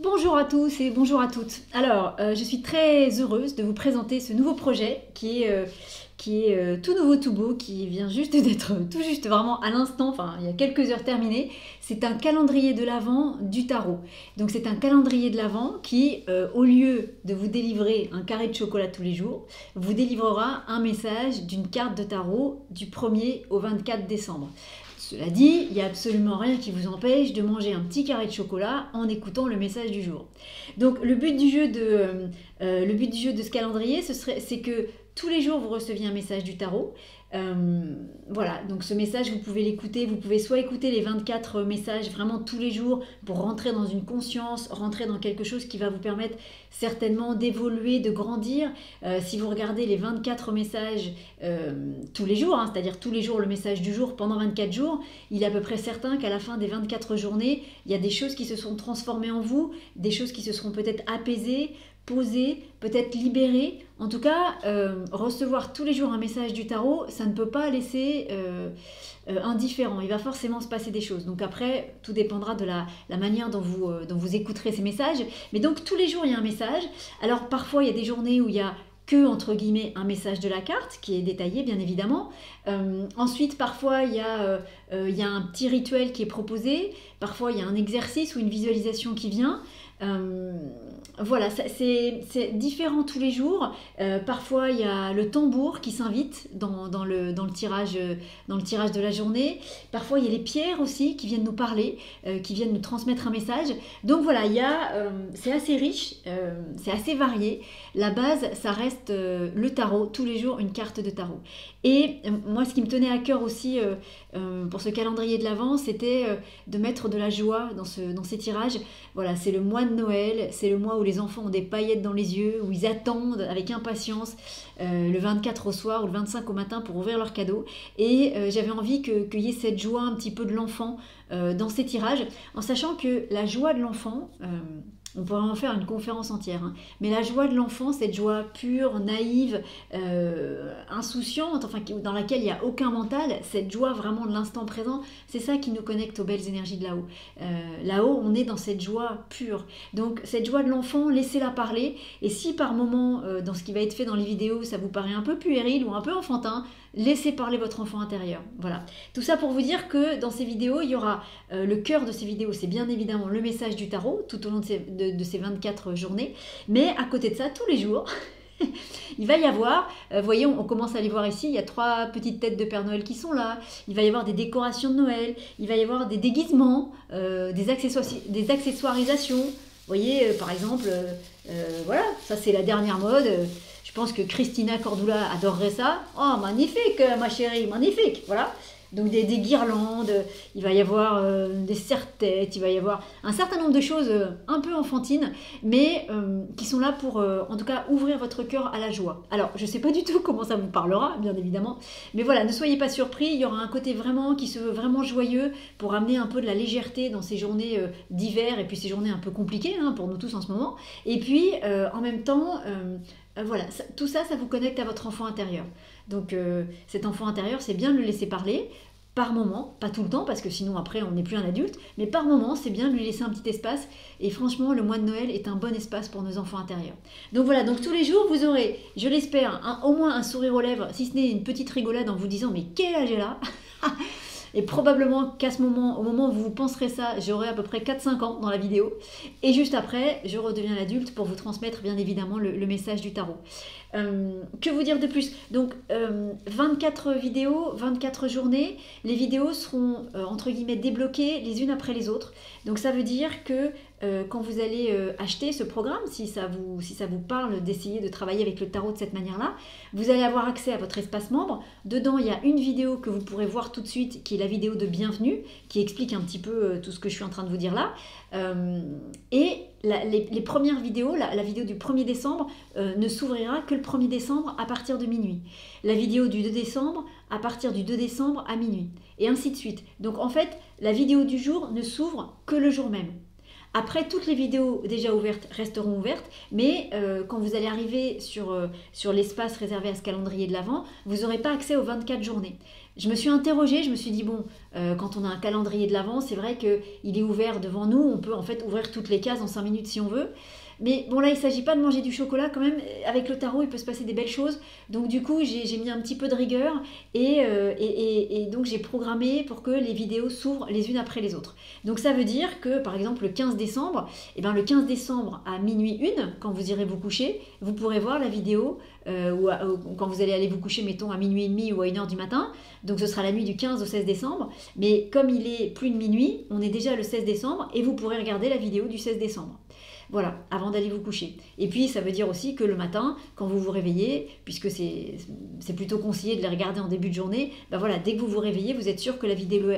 Bonjour à tous et bonjour à toutes. Alors, je suis très heureuse de vous présenter ce nouveau projet qui est tout nouveau, tout beau, qui vient juste d'être tout juste vraiment à l'instant, enfin il y a quelques heures terminé. C'est un calendrier de l'Avent du tarot. Donc c'est un calendrier de l'Avent qui, au lieu de vous délivrer un carré de chocolat tous les jours, vous délivrera un message d'une carte de tarot du 1er au 24 décembre. Cela dit, il n'y a absolument rien qui vous empêche de manger un petit carré de chocolat en écoutant le message du jour. Donc le but du jeu de ce calendrier, c'est que tous les jours vous receviez un message du tarot. Voilà, donc ce message, vous pouvez l'écouter. Vous pouvez soit écouter les 24 messages vraiment tous les jours pour rentrer dans une conscience, rentrer dans quelque chose qui va vous permettre certainement d'évoluer, de grandir. Si vous regardez les 24 messages tous les jours, hein, c'est-à-dire tous les jours le message du jour pendant 24 jours, il est à peu près certain qu'à la fin des 24 journées, il y a des choses qui se sont transformées en vous, des choses qui se seront peut-être apaisées, posées, peut-être libérées. En tout cas, recevoir tous les jours un message du tarot, ça ne peut pas laisser indifférent. Il va forcément se passer des choses. Donc après, tout dépendra de la manière dont vous écouterez ces messages. Mais donc tous les jours, il y a un message. Alors parfois, il y a des journées où il y a que, entre guillemets, un message de la carte, qui est détaillé, bien évidemment. Ensuite, parfois, il y a un petit rituel qui est proposé. Parfois, il y a un exercice ou une visualisation qui vient. Voilà, c'est différent tous les jours. Parfois, il y a le tambour qui s'invite dans le tirage de la journée. Parfois, il y a les pierres aussi qui viennent nous parler, qui viennent nous transmettre un message. Donc voilà, c'est assez riche, c'est assez varié. La base, ça reste le tarot, tous les jours une carte de tarot. Et moi, ce qui me tenait à cœur aussi pour ce calendrier de l'Avent, c'était de mettre de la joie dans ces tirages. Voilà, c'est le mois de Noël, c'est le mois où les enfants ont des paillettes dans les yeux, où ils attendent avec impatience le 24 au soir ou le 25 au matin pour ouvrir leurs cadeaux. Et j'avais envie qu'il y ait cette joie un petit peu de l'enfant dans ces tirages, en sachant que la joie de l'enfant... on pourrait en faire une conférence entière, hein. Mais la joie de l'enfant, cette joie pure, naïve, insouciante, enfin dans laquelle il n'y a aucun mental, cette joie vraiment de l'instant présent, c'est ça qui nous connecte aux belles énergies de là-haut. Là-haut, on est dans cette joie pure. Donc cette joie de l'enfant, laissez-la parler. Et si par moment, dans ce qui va être fait dans les vidéos, ça vous paraît un peu puéril ou un peu enfantin, laissez parler votre enfant intérieur. Voilà. Tout ça pour vous dire que dans ces vidéos, il y aura le cœur de ces vidéos, c'est bien évidemment le message du tarot tout au long de ces 24 journées. Mais à côté de ça, tous les jours, il va y avoir, voyez, on commence à les voir ici, il y a 3 petites têtes de Père Noël qui sont là, il va y avoir des décorations de Noël, il va y avoir des déguisements, des accessoirisations. Vous voyez, par exemple, voilà, ça c'est la dernière mode. Je pense que Christina Cordula adorerait ça. Oh, magnifique, ma chérie, magnifique. Voilà. Donc des guirlandes, il va y avoir des serre-têtes, il va y avoir un certain nombre de choses un peu enfantines, mais qui sont là pour, en tout cas, ouvrir votre cœur à la joie. Alors, je ne sais pas du tout comment ça vous parlera, bien évidemment, mais voilà, ne soyez pas surpris, il y aura un côté vraiment qui se veut vraiment joyeux pour amener un peu de la légèreté dans ces journées d'hiver et puis ces journées un peu compliquées hein, pour nous tous en ce moment. Et puis, en même temps... voilà, tout ça, ça vous connecte à votre enfant intérieur. Donc cet enfant intérieur, c'est bien de le laisser parler, par moment, pas tout le temps, parce que sinon après on n'est plus un adulte, mais par moment, c'est bien de lui laisser un petit espace. Et franchement, le mois de Noël est un bon espace pour nos enfants intérieurs. Donc voilà, donc tous les jours, vous aurez, je l'espère, au moins un sourire aux lèvres, si ce n'est une petite rigolade en vous disant « mais quel âge elle a ?» Et probablement qu'à ce moment, au moment où vous penserez ça, j'aurai à peu près 4-5 ans dans la vidéo. Et juste après, je redeviens l'adulte pour vous transmettre bien évidemment le message du tarot. Que vous dire de plus? Donc 24 vidéos, 24 journées. Les vidéos seront entre guillemets débloquées les unes après les autres. Donc ça veut dire que quand vous allez acheter ce programme, si ça vous parle d'essayer de travailler avec le tarot de cette manière-là, vous allez avoir accès à votre espace membre. Dedans, il y a une vidéo que vous pourrez voir tout de suite, qui est la vidéo de bienvenue, qui explique un petit peu tout ce que je suis en train de vous dire là. Et les premières vidéos, la vidéo du 1er décembre ne s'ouvrira que le 1er décembre à partir de minuit. La vidéo du 2 décembre à partir du 2 décembre à minuit. Et ainsi de suite. Donc en fait, la vidéo du jour ne s'ouvre que le jour même. Après, toutes les vidéos déjà ouvertes resteront ouvertes, mais quand vous allez arriver sur l'espace réservé à ce calendrier de l'Avent, vous n'aurez pas accès aux 24 journées. Je me suis interrogée, je me suis dit, bon, quand on a un calendrier de l'Avent, c'est vrai qu'il est ouvert devant nous, on peut en fait ouvrir toutes les cases en 5 minutes si on veut. Mais bon, là, il ne s'agit pas de manger du chocolat quand même. Avec le tarot, il peut se passer des belles choses. Donc, du coup, j'ai mis un petit peu de rigueur et donc j'ai programmé pour que les vidéos s'ouvrent les unes après les autres. Donc, ça veut dire que, par exemple, le 15 décembre, le 15 décembre à minuit 1, quand vous irez vous coucher, vous pourrez voir la vidéo ou quand vous allez aller vous coucher, mettons, à minuit et demi ou à 1h du matin. Donc, ce sera la nuit du 15 au 16 décembre. Mais comme il est plus de minuit, on est déjà le 16 décembre et vous pourrez regarder la vidéo du 16 décembre. Voilà, avant d'aller vous coucher. Et puis, ça veut dire aussi que le matin, quand vous vous réveillez, puisque c'est plutôt conseillé de les regarder en début de journée, voilà, dès que vous vous réveillez, vous êtes sûr que la vidéo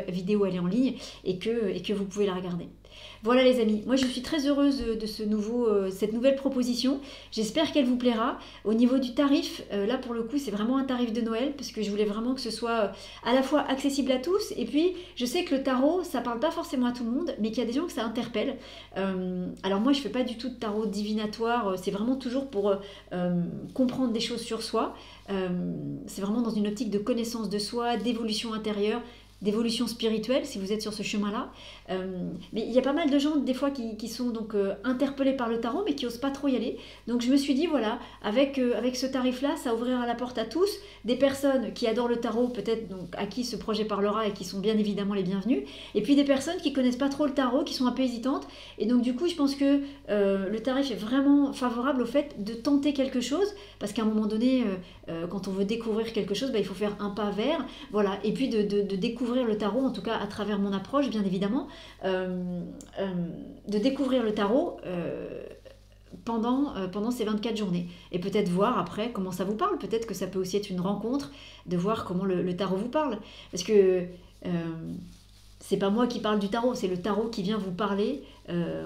elle est en ligne et que vous pouvez la regarder. Voilà les amis, moi je suis très heureuse de cette nouvelle proposition. J'espère qu'elle vous plaira. Au niveau du tarif, là pour le coup c'est vraiment un tarif de Noël parce que je voulais vraiment que ce soit à la fois accessible à tous et puis je sais que le tarot ça parle pas forcément à tout le monde mais qu'il y a des gens que ça interpelle. Alors moi je fais pas du tout de tarot divinatoire, c'est vraiment toujours pour comprendre des choses sur soi. C'est vraiment dans une optique de connaissance de soi, d'évolution intérieure, d'évolution spirituelle, si vous êtes sur ce chemin-là. Mais il y a pas mal de gens, des fois, qui sont donc interpellés par le tarot, mais qui n'osent pas trop y aller. Donc je me suis dit, voilà, avec ce tarif-là, ça ouvrira la porte à tous. Des personnes qui adorent le tarot, peut-être donc à qui ce projet parlera et qui sont bien évidemment les bienvenus. Et puis des personnes qui connaissent pas trop le tarot, qui sont un peu hésitantes. Et donc du coup, je pense que le tarif est vraiment favorable au fait de tenter quelque chose, parce qu'à un moment donné, quand on veut découvrir quelque chose, il faut faire un pas vers, voilà, et puis de découvrir le tarot, en tout cas à travers mon approche, bien évidemment, de découvrir le tarot pendant ces 24 journées. Et peut-être voir après comment ça vous parle. Peut-être que ça peut aussi être une rencontre, de voir comment le tarot vous parle. Parce que c'est pas moi qui parle du tarot, c'est le tarot qui vient vous parler,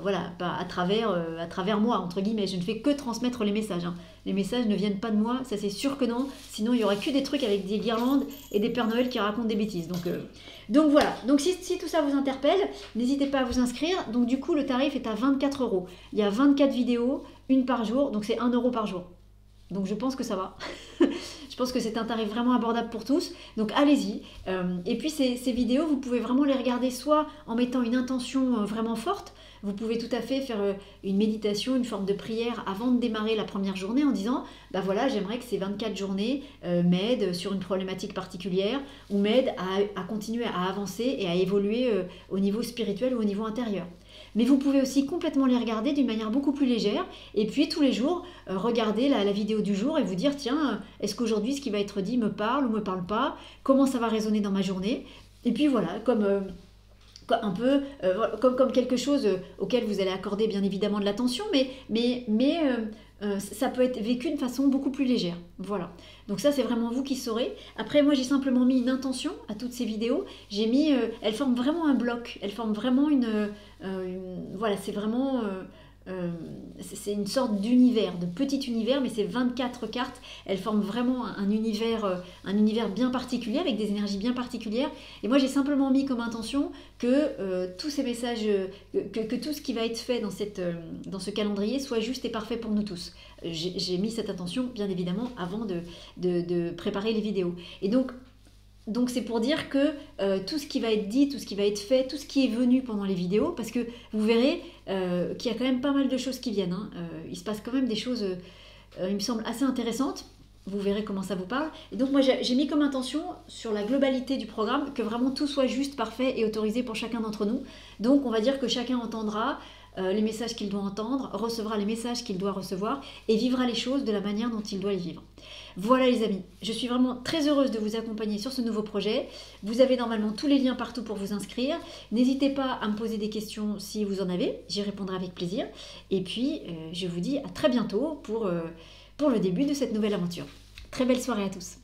voilà, à travers moi, entre guillemets. Je ne fais que transmettre les messages. Hein. Les messages ne viennent pas de moi, ça c'est sûr que non. Sinon, il y aurait que des trucs avec des guirlandes et des Pères Noël qui racontent des bêtises. Donc voilà. Donc si tout ça vous interpelle, n'hésitez pas à vous inscrire. Donc du coup, le tarif est à 24 €. Il y a 24 vidéos, une par jour, donc c'est 1 € par jour. Donc je pense que ça va. Je pense que c'est un tarif vraiment abordable pour tous. Donc allez-y. Et puis ces vidéos, vous pouvez vraiment les regarder soit en mettant une intention vraiment forte. Vous pouvez tout à fait faire une méditation, une forme de prière avant de démarrer la première journée en disant voilà, j'aimerais que ces 24 journées m'aident sur une problématique particulière ou m'aident à continuer à avancer et à évoluer au niveau spirituel ou au niveau intérieur. Mais vous pouvez aussi complètement les regarder d'une manière beaucoup plus légère et puis tous les jours regarder la vidéo du jour et vous dire tiens, est-ce qu'aujourd'hui ce qui va être dit me parle ou me parle pas, comment ça va résonner dans ma journée, et puis voilà, comme quelque chose auquel vous allez accorder bien évidemment de l'attention, mais ça peut être vécu de façon beaucoup plus légère. Voilà. Donc ça, c'est vraiment vous qui saurez. Après, moi, j'ai simplement mis une intention à toutes ces vidéos. J'ai mis, elles forment vraiment un bloc. Elles forment vraiment voilà, c'est vraiment... c'est une sorte d'univers, de petit univers, mais c'est 24 cartes. Elles forment vraiment un univers bien particulier, avec des énergies bien particulières. Et moi, j'ai simplement mis comme intention que tous ces messages, que tout ce qui va être fait dans ce calendrier soit juste et parfait pour nous tous. J'ai mis cette intention, bien évidemment, avant de préparer les vidéos. Et donc c'est pour dire que tout ce qui va être dit, tout ce qui va être fait, tout ce qui est venu pendant les vidéos, parce que vous verrez qu'il y a quand même pas mal de choses qui viennent. Hein. Il se passe quand même des choses, il me semble, assez intéressantes. Vous verrez comment ça vous parle. Et donc moi j'ai mis comme intention sur la globalité du programme que vraiment tout soit juste, parfait et autorisé pour chacun d'entre nous. Donc on va dire que chacun entendra les messages qu'il doit entendre, recevra les messages qu'il doit recevoir et vivra les choses de la manière dont il doit les vivre. Voilà les amis, je suis vraiment très heureuse de vous accompagner sur ce nouveau projet. Vous avez normalement tous les liens partout pour vous inscrire. N'hésitez pas à me poser des questions si vous en avez, j'y répondrai avec plaisir. Et puis je vous dis à très bientôt pour le début de cette nouvelle aventure. Très belle soirée à tous.